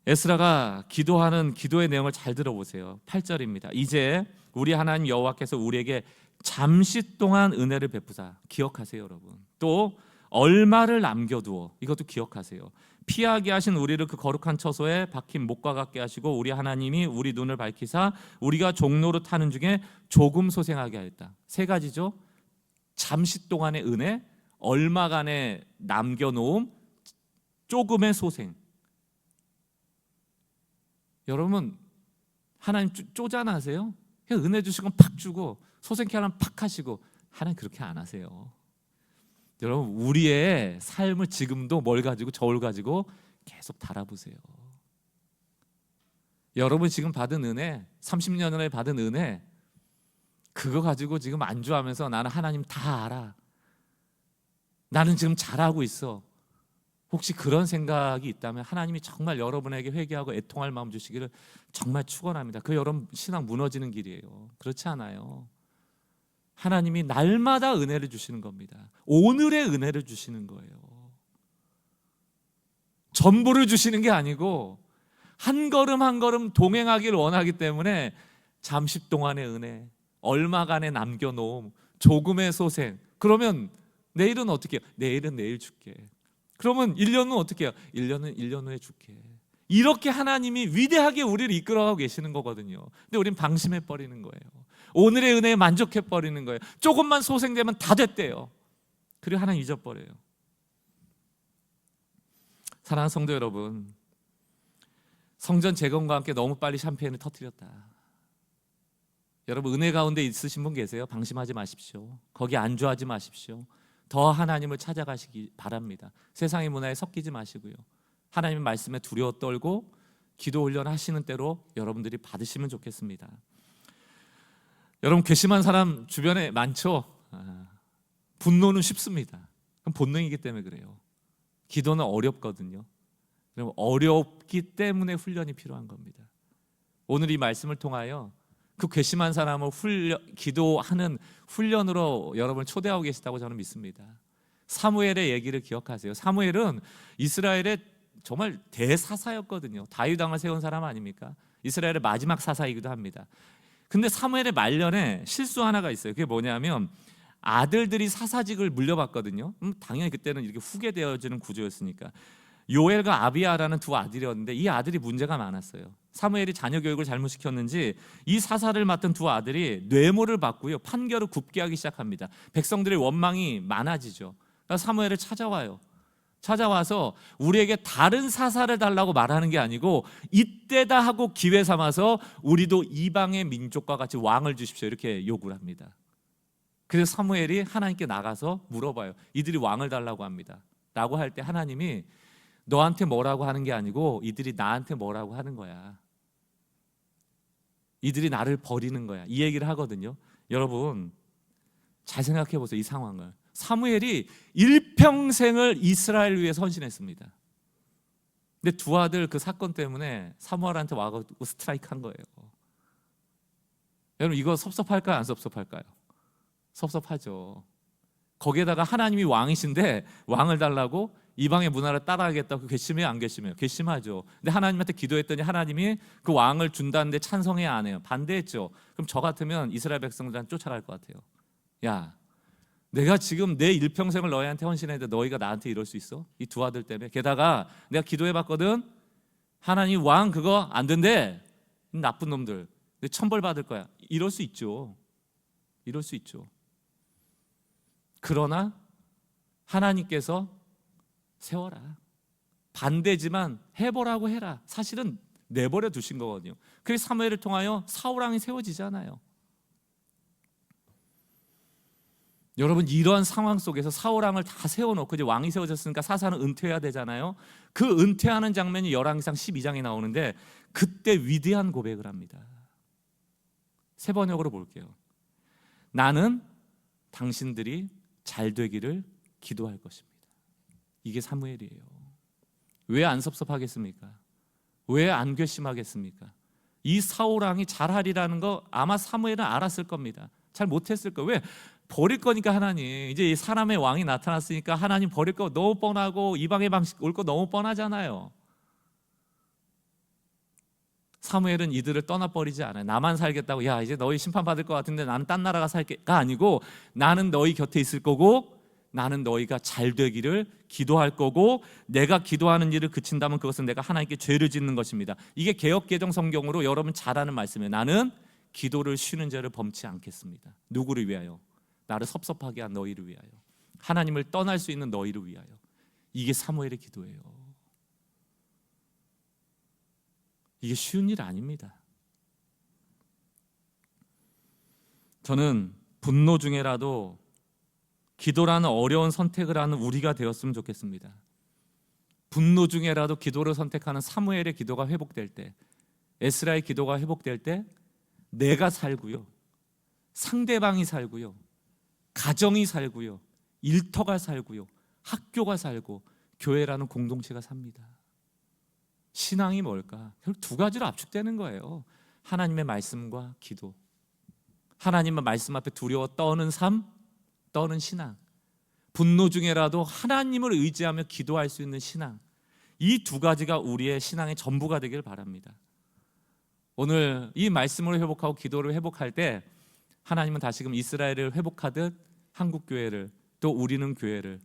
에스라가 기도하는 기도의 내용을 잘 들어보세요. 8절입니다. 이제 우리 하나님 여호와께서 우리에게 잠시 동안 은혜를 베푸사. 기억하세요, 여러분. 또 얼마를 남겨두어. 이것도 기억하세요. 피하게 하신 우리를 그 거룩한 처소에 박힌 목과 같게 하시고 우리 하나님이 우리 눈을 밝히사 우리가 종로로 타는 중에 조금 소생하게 하였다. 세 가지죠. 잠시 동안의 은혜, 얼마간의 남겨놓음, 조금의 소생. 여러분, 하나님 쪼잔하세요? 그냥 은혜 주시고 팍 주고 소생케 하면 팍 하시고. 하나님 그렇게 안 하세요. 여러분, 우리의 삶을 지금도 뭘 가지고, 저울 가지고 계속 달아보세요. 여러분 지금 받은 은혜, 30년 전에 받은 은혜, 그거 가지고 지금 안주하면서 나는 하나님 다 알아, 나는 지금 잘하고 있어, 혹시 그런 생각이 있다면 하나님이 정말 여러분에게 회개하고 애통할 마음 주시기를 정말 축원합니다. 그 여러분 신앙 무너지는 길이에요. 그렇지 않아요. 하나님이 날마다 은혜를 주시는 겁니다. 오늘의 은혜를 주시는 거예요. 전부를 주시는 게 아니고 한 걸음 한 걸음 동행하기를 원하기 때문에 잠시 동안의 은혜, 얼마간의 남겨놓음, 조금의 소생. 그러면 내일은 어떻게 해요? 내일은 내일 줄게. 그러면 1년 후 어떻게 해요? 1년은 1년 후에 줄게. 이렇게 하나님이 위대하게 우리를 이끌어가고 계시는 거거든요. 근데 우린 방심해 버리는 거예요. 오늘의 은혜에 만족해 버리는 거예요. 조금만 소생되면 다 됐대요. 그리고 하나님 잊어버려요. 사랑하는 성도 여러분, 성전 재건과 함께 너무 빨리 샴페인을 터뜨렸다. 여러분 은혜 가운데 있으신 분 계세요? 방심하지 마십시오. 거기 안주하지 마십시오. 더 하나님을 찾아가시기 바랍니다. 세상의 문화에 섞이지 마시고요. 하나님의 말씀에 두려워 떨고 기도 훈련 하시는 대로 여러분들이 받으시면 좋겠습니다. 여러분 괘씸한 사람 주변에 많죠? 분노는 쉽습니다. 그럼 본능이기 때문에 그래요. 기도는 어렵거든요. 그럼 어렵기 때문에 훈련이 필요한 겁니다. 오늘 이 말씀을 통하여 그 괘씸한 사람을 기도하는 훈련으로 여러분을 초대하고 계시다고 저는 믿습니다. 사무엘의 얘기를 기억하세요. 사무엘은 이스라엘의 정말 대사사였거든요. 다윗 왕을 세운 사람 아닙니까? 이스라엘의 마지막 사사이기도 합니다. 근데 사무엘의 말년에 실수 하나가 있어요. 그게 뭐냐면 아들들이 사사직을 물려받거든요. 당연히 그때는 이렇게 후계되어지는 구조였으니까. 요엘과 아비야라는 두 아들이었는데 이 아들이 문제가 많았어요. 사무엘이 자녀 교육을 잘못시켰는지 이 사사를 맡은 두 아들이 뇌물을 받고요, 판결을 굽게 하기 시작합니다. 백성들의 원망이 많아지죠. 그래서 사무엘을 찾아와서 우리에게 다른 사사를 달라고 말하는 게 아니고 이때다 하고 기회 삼아서 우리도 이방의 민족과 같이 왕을 주십시오, 이렇게 요구를 합니다. 그래서 사무엘이 하나님께 나가서 물어봐요. 이들이 왕을 달라고 합니다 라고 할 때 하나님이 너한테 뭐라고 하는 게 아니고 이들이 나한테 뭐라고 하는 거야. 이들이 나를 버리는 거야. 이 얘기를 하거든요. 여러분 잘 생각해 보세요. 이 상황을. 사무엘이 일평생을 이스라엘을 위해 헌신했습니다. 근데 두 아들 그 사건 때문에 사무엘한테 와가지고 스트라이크 한 거예요. 여러분 이거 섭섭할까요? 안 섭섭할까요? 섭섭하죠. 거기에다가 하나님이 왕이신데 왕을 달라고 이방의 문화를 따라하겠다고 괘씸해요, 안 괘씸해요? 괘씸하죠. 근데 하나님한테 기도했더니 하나님이 그 왕을 준다는데 찬성해야 안 해요? 반대했죠. 그럼 저 같으면 이스라엘 백성들한테 쫓아갈 것 같아요. 야, 내가 지금 내 일평생을 너희한테 헌신했는데 너희가 나한테 이럴 수 있어? 이 두 아들 때문에. 게다가 내가 기도해봤거든. 하나님 왕 그거 안 된대. 나쁜 놈들. 내 천벌 받을 거야. 이럴 수 있죠. 이럴 수 있죠. 그러나 하나님께서 세워라. 반대지만 해보라고 해라. 사실은 내버려 두신 거거든요. 그래서 사무엘을 통하여 사울왕이 세워지잖아요. 여러분, 이러한 상황 속에서 사울왕을 다 세워놓고 이제 왕이 세워졌으니까 사사는 은퇴해야 되잖아요. 그 은퇴하는 장면이 열왕기상 12장에 나오는데 그때 위대한 고백을 합니다. 세 번역으로 볼게요. 나는 당신들이 잘 되기를 기도할 것입니다. 이게 사무엘이에요. 왜 안 섭섭하겠습니까? 왜 안 괘씸하겠습니까? 이 사울왕이 잘하리라는 거 아마 사무엘은 알았을 겁니다. 잘 못했을 거예요. 왜? 버릴 거니까. 하나님 이제 이 사람의 왕이 나타났으니까 하나님 버릴 거 너무 뻔하고 이방의 방식 올 거 너무 뻔하잖아요. 사무엘은 이들을 떠나버리지 않아요. 나만 살겠다고, 야 이제 너희 심판받을 것 같은데 나는 딴 나라 가 살게가 아니고, 나는 너희 곁에 있을 거고 나는 너희가 잘 되기를 기도할 거고, 내가 기도하는 일을 그친다면 그것은 내가 하나님께 죄를 짓는 것입니다. 이게 개역개정 성경으로 여러분 잘 아는 말씀이에요. 나는 기도를 쉬는 죄를 범치 않겠습니다. 누구를 위하여? 나를 섭섭하게 한 너희를 위하여, 하나님을 떠날 수 있는 너희를 위하여. 이게 사무엘의 기도예요. 이게 쉬운 일 아닙니다. 저는 분노 중에라도 기도라는 어려운 선택을 하는 우리가 되었으면 좋겠습니다. 분노 중에라도 기도를 선택하는 사무엘의 기도가 회복될 때, 에스라의 기도가 회복될 때 내가 살고요, 상대방이 살고요, 가정이 살고요, 일터가 살고요, 학교가 살고 교회라는 공동체가 삽니다. 신앙이 뭘까? 결국 두 가지로 압축되는 거예요. 하나님의 말씀과 기도. 하나님의 말씀 앞에 두려워 떠는 삶, 떠는 신앙. 분노 중에라도 하나님을 의지하며 기도할 수 있는 신앙. 이 두 가지가 우리의 신앙의 전부가 되길 바랍니다. 오늘 이 말씀을 회복하고 기도를 회복할 때 하나님은 다시금 이스라엘을 회복하듯 한국교회를, 또 우리는 교회를,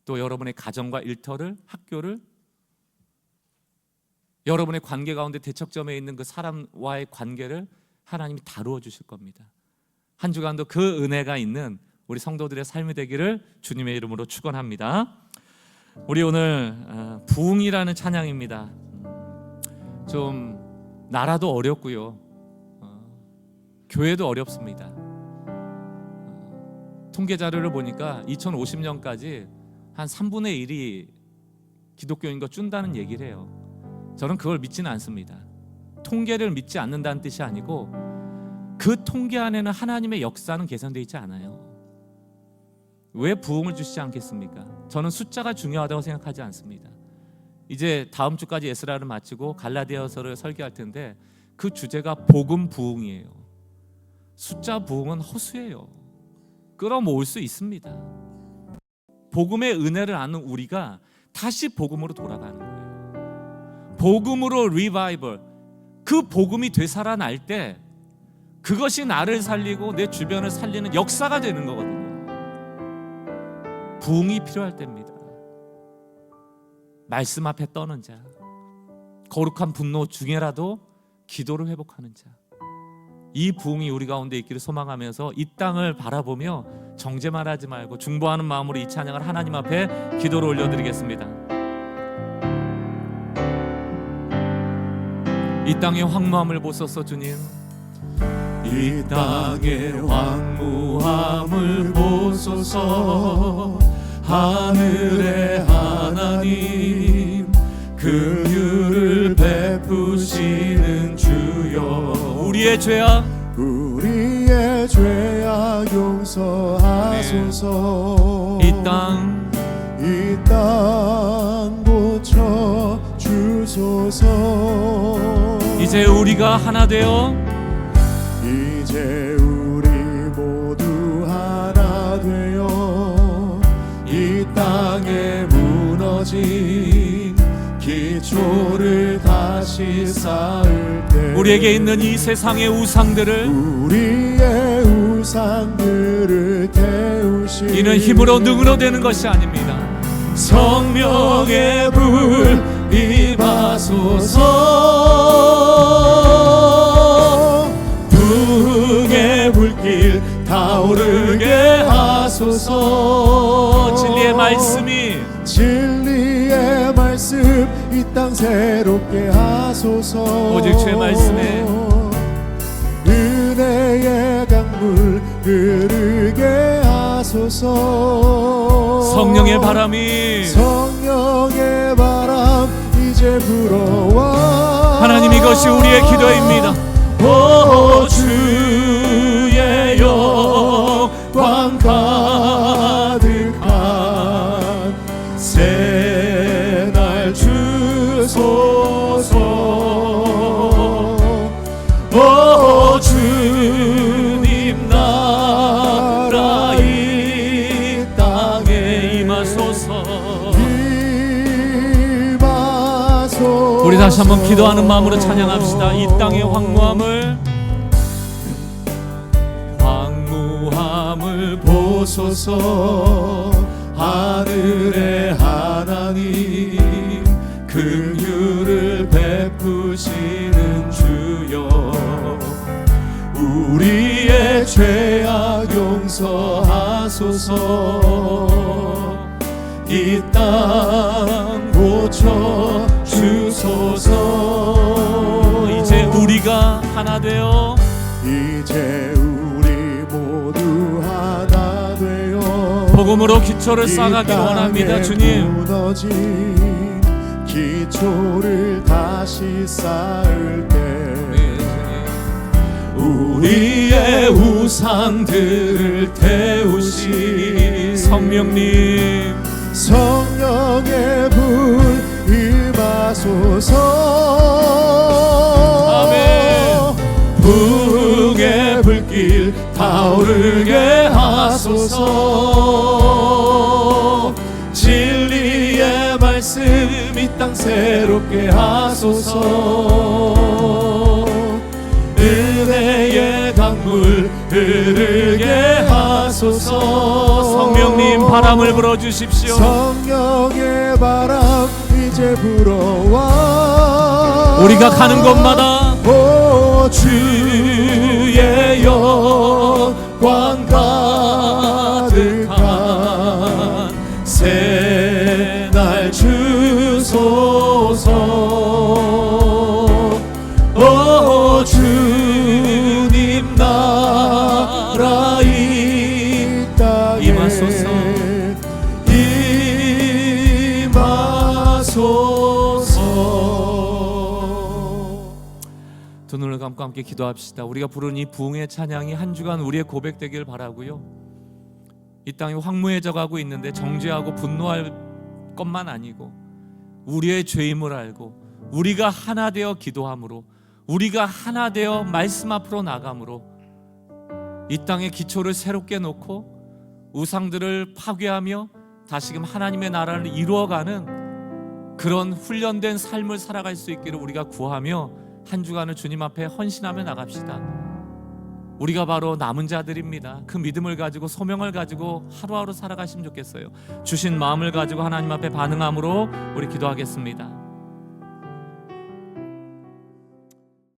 또 여러분의 가정과 일터를, 학교를, 여러분의 관계 가운데 대척점에 있는 그 사람과의 관계를 하나님이 다루어 주실 겁니다. 한 주간도 그 은혜가 있는 우리 성도들의 삶이 되기를 주님의 이름으로 축원합니다. 우리 오늘 부흥이라는 찬양입니다. 좀 나라도 어렵고요, 교회도 어렵습니다. 통계 자료를 보니까 2050년까지 한 3분의 1이 기독교인과 준다는 얘기를 해요. 저는 그걸 믿지는 않습니다. 통계를 믿지 않는다는 뜻이 아니고 그 통계 안에는 하나님의 역사는 계산되어 있지 않아요. 왜 부흥을 주시지 않겠습니까? 저는 숫자가 중요하다고 생각하지 않습니다. 이제 다음 주까지 에스라를 마치고 갈라디아서를 설교할 텐데 그 주제가 복음 부흥이에요. 숫자 부흥은 허수예요. 끌어모을 수 있습니다. 복음의 은혜를 아는 우리가 다시 복음으로 돌아가는 거예요. 복음으로 리바이벌, 그 복음이 되살아날 때 그것이 나를 살리고 내 주변을 살리는 역사가 되는 거거든요. 부흥이 필요할 때입니다. 말씀 앞에 떠는 자, 거룩한 분노 중에라도 기도를 회복하는 자, 이 부흥이 우리 가운데 있기를 소망하면서 이 땅을 바라보며 정죄만 하지 말고 중보하는 마음으로 이 찬양을 하나님 앞에 기도로 올려드리겠습니다. 이 땅의 황무함을 보소서. 주님, 이 땅의 황무함을 보소서. 하늘의 하나님, 긍휼을 베푸시는 주여, 우리의 죄악 용서하소서. 이 땅 고쳐 주소서. 이제 우리가 하나 되어 이제 우리 모두 하나 무너진 기초를 다시 쌓을 때 우리에게 있는 이 세상의 우상들을 우리의 우상들을 태우시 이는 힘으로 능으로 되는 것이 아닙니다. 성령의 불 임하소서 부흥의 불길 타오르게 하소서 진리의 말씀이 진리의 말씀 이 땅 새롭게 하소서 오직 주의 말씀에 은혜의 강물 흐르게 하소서 성령의 바람이 성령의 바람 이제 불어와 하나님 이것이 우리의 기도입니다. 오 주의 영광 가득한 새날 주소서 오 주님 나라 이 땅에 임하소서. 임하소서 우리 다시 한번 기도하는 마음으로 찬양합시다. 이 땅의 황무함을 보소서 하늘의 하나님 긍휼을 베푸시는 주여 우리의 죄악 용서하소서 이 땅 고쳐 주소서 이제 우리가 하나 되어 이제 우리 모두 하나 되어 복음으로 기초를 쌓아가기를 원합니다. 주님 무너진 기초를 다시 쌓을 때 우리의 우상들을 태우시 성령님 성령의 불 임하소서 아멘 부흥의 불길 타오르게 하소서 진리의 말씀 이 땅 새롭게 하소서 은혜의 강물 흐르게 하소서 성령님 바람을 불어주십시오. 성령의 바람 이제 불어와 우리가 가는 곳마다 오 주의 영광 가득한 새날 주소서 오 주님 나라 이 땅에 임하소서. 임하소서 두 눈을 감고 함께 기도합시다. 우리가 부른 이 부흥의 찬양이 한 주간 우리의 고백되길 바라고요. 이 땅이 황무해져 가고 있는데 정죄하고 분노할 것만 아니고 우리의 죄임을 알고 우리가 하나 되어 기도함으로 우리가 하나 되어 말씀 앞으로 나감으로 이 땅의 기초를 새롭게 놓고 우상들을 파괴하며 다시금 하나님의 나라를 이루어가는 그런 훈련된 삶을 살아갈 수 있기를 우리가 구하며 한 주간을 주님 앞에 헌신하며 나갑시다. 우리가 바로 남은 자들입니다. 그 믿음을 가지고 소명을 가지고 하루하루 살아가시면 좋겠어요. 주신 마음을 가지고 하나님 앞에 반응함으로 우리 기도하겠습니다.